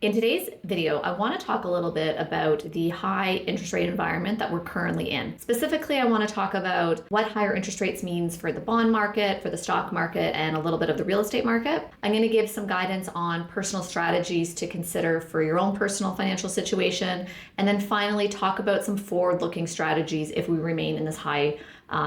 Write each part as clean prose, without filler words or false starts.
In today's video, I want to talk a little bit about the high interest rate environment that we're currently in. Specifically, I want to talk about what higher interest rates means for the bond market, for the stock market, and a little bit of the real estate market. I'm going to give some guidance on personal strategies to consider for your own personal financial situation, and then finally talk about some forward-looking strategies if we remain in this high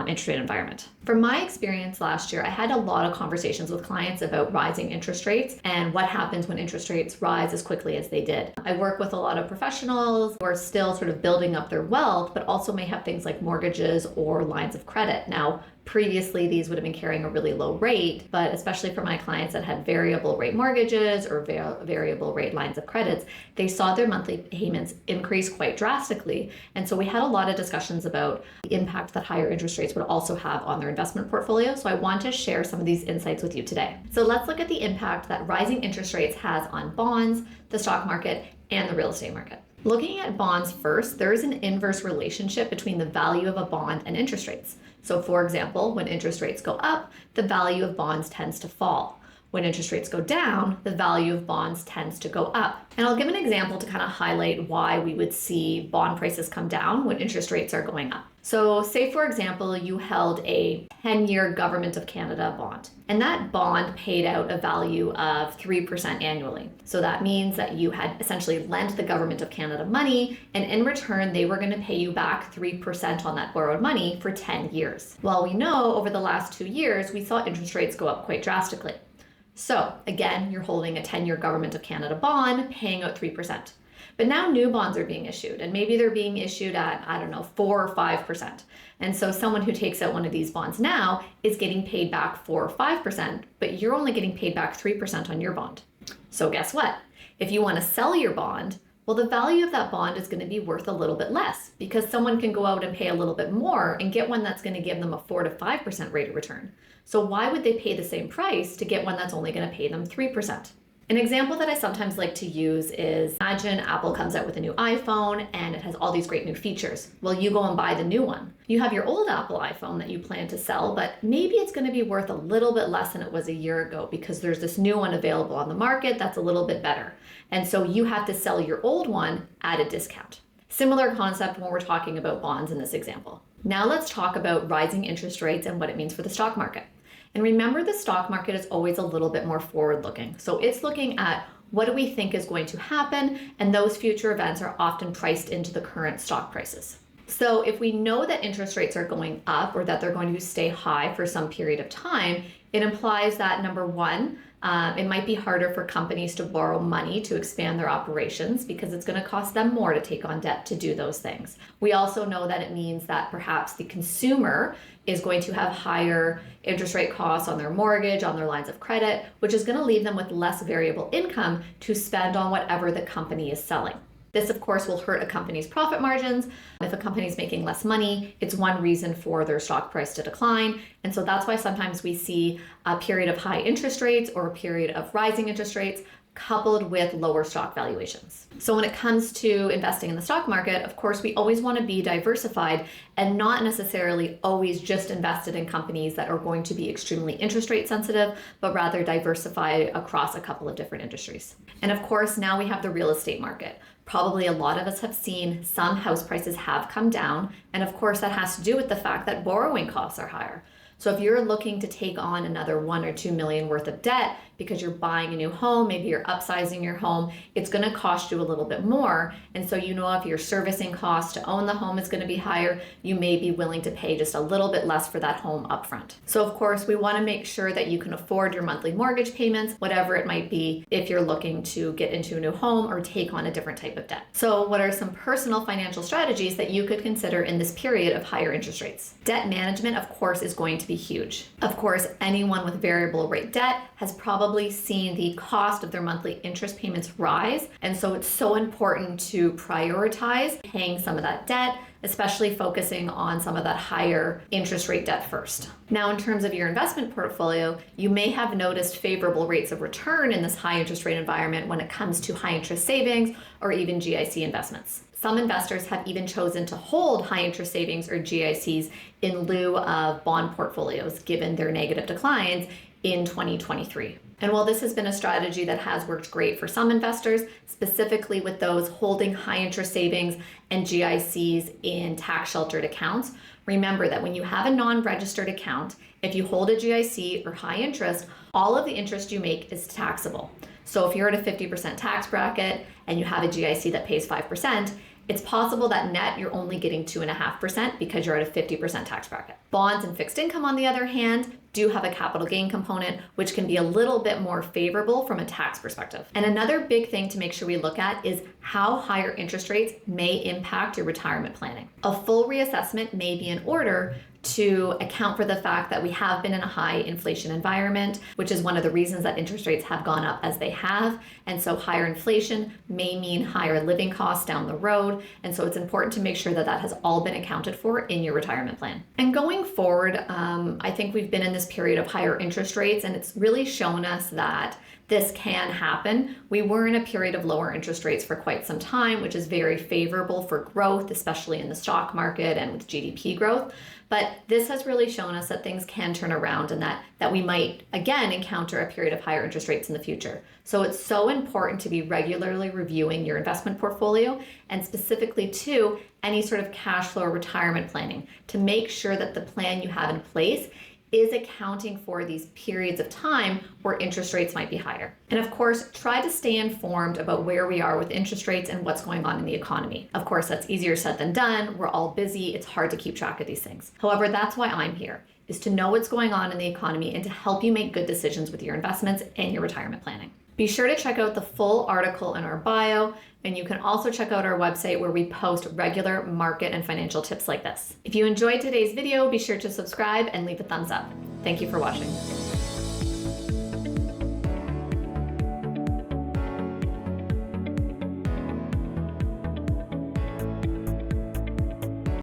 interest rate environment. From my experience last year, I had a lot of conversations with clients about rising interest rates and what happens when interest rates rise as quickly as they did. I work with a lot of professionals who are still sort of building up their wealth, but also may have things like mortgages or lines of credit. Now, previously, these would have been carrying a really low rate, but especially for my clients that had variable rate mortgages or variable rate lines of credits, they saw their monthly payments increase quite drastically. And so we had a lot of discussions about the impact that higher interest rates would also have on their investment portfolio. So I want to share some of these insights with you today. So let's look at the impact that rising interest rates has on bonds, the stock market, and the real estate market. Looking at bonds first, there is an inverse relationship between the value of a bond and interest rates. So for example, when interest rates go up, the value of bonds tends to fall. When interest rates go down, the value of bonds tends to go up. And I'll give an example to kind of highlight why we would see bond prices come down when interest rates are going up. So say, for example, you held a 10-year Government of Canada bond, and that bond paid out a value of 3% annually. So that means that you had essentially lent the Government of Canada money, and in return, they were going to pay you back 3% on that borrowed money for 10 years. Well, we know over the last 2 years, we saw interest rates go up quite drastically. So again, you're holding a 10-year Government of Canada bond, paying out 3%. But now new bonds are being issued, and maybe they're being issued at, 4 or 5%. And so someone who takes out one of these bonds now is getting paid back 4 or 5%, but you're only getting paid back 3% on your bond. So guess what? If you want to sell your bond, well, the value of that bond is going to be worth a little bit less because someone can go out and pay a little bit more and get one that's going to give them a 4 to 5% rate of return. So why would they pay the same price to get one that's only going to pay them 3%? An example that I sometimes like to use is imagine Apple comes out with a new iPhone and it has all these great new features. Well, you go and buy the new one. You have your old Apple iPhone that you plan to sell, but maybe it's going to be worth a little bit less than it was a year ago because there's this new one available on the market that's a little bit better. And so you have to sell your old one at a discount. Similar concept when we're talking about bonds in this example. Now let's talk about rising interest rates and what it means for the stock market. And remember, the stock market is always a little bit more forward-looking. So it's looking at what do we think is going to happen, and those future events are often priced into the current stock prices. So if we know that interest rates are going up or that they're going to stay high for some period of time, it implies that number one, it might be harder for companies to borrow money to expand their operations because it's going to cost them more to take on debt to do those things. We also know that it means that perhaps the consumer is going to have higher interest rate costs on their mortgage, on their lines of credit, which is going to leave them with less variable income to spend on whatever the company is selling. This, of course, will hurt a company's profit margins. If a company is making less money, it's one reason for their stock price to decline. And so that's why sometimes we see a period of high interest rates or a period of rising interest rates coupled with lower stock valuations. So when it comes to investing in the stock market, of course, we always want to be diversified and not necessarily always just invested in companies that are going to be extremely interest rate sensitive, but rather diversify across a couple of different industries. And of course, now we have the real estate market. Probably a lot of us have seen some house prices have come down. And of course, that has to do with the fact that borrowing costs are higher. So if you're looking to take on another 1 or 2 million worth of debt because you're buying a new home, maybe you're upsizing your home, it's going to cost you a little bit more. And so you know if your servicing cost to own the home is going to be higher, you may be willing to pay just a little bit less for that home upfront. So of course, we want to make sure that you can afford your monthly mortgage payments, whatever it might be, if you're looking to get into a new home or take on a different type of debt. So what are some personal financial strategies that you could consider in this period of higher interest rates? Debt management, of course, is going to be huge. Of course, anyone with variable rate debt has probably seen the cost of their monthly interest payments rise. And so it's so important to prioritize paying some of that debt, especially focusing on some of that higher interest rate debt first. Now, in terms of your investment portfolio, you may have noticed favorable rates of return in this high interest rate environment when it comes to high interest savings or even GIC investments. Some investors have even chosen to hold high interest savings or GICs in lieu of bond portfolios given their negative declines in 2023. And while this has been a strategy that has worked great for some investors, specifically with those holding high interest savings and GICs in tax sheltered accounts, remember that when you have a non-registered account, if you hold a GIC or high interest, all of the interest you make is taxable. So if you're at a 50% tax bracket and you have a GIC that pays 5%, it's possible that net you're only getting 2.5% because you're at a 50% tax bracket. Bonds and fixed income, on the other hand, do have a capital gain component, which can be a little bit more favorable from a tax perspective. And another big thing to make sure we look at is how higher interest rates may impact your retirement planning. A full reassessment may be in order to account for the fact that we have been in a high inflation environment, which is one of the reasons that interest rates have gone up as they have. And so higher inflation may mean higher living costs down the road. And so it's important to make sure that that has all been accounted for in your retirement plan. And going forward, I think we've been in this period of higher interest rates, and it's really shown us that this can happen. We were in a period of lower interest rates for quite some time, which is very favorable for growth, especially in the stock market and with GDP growth. But this has really shown us that things can turn around and that we might, again, encounter a period of higher interest rates in the future. So it's so important to be regularly reviewing your investment portfolio and specifically to any sort of cash flow or retirement planning to make sure that the plan you have in place is accounting for these periods of time where interest rates might be higher. And of course, try to stay informed about where we are with interest rates and what's going on in the economy. Of course, that's easier said than done. We're all busy. It's hard to keep track of these things. However, that's why I'm here, is to know what's going on in the economy and to help you make good decisions with your investments and your retirement planning. Be sure to check out the full article in our bio, and you can also check out our website where we post regular market and financial tips like this. If you enjoyed today's video, be sure to subscribe and leave a thumbs up. Thank you for watching.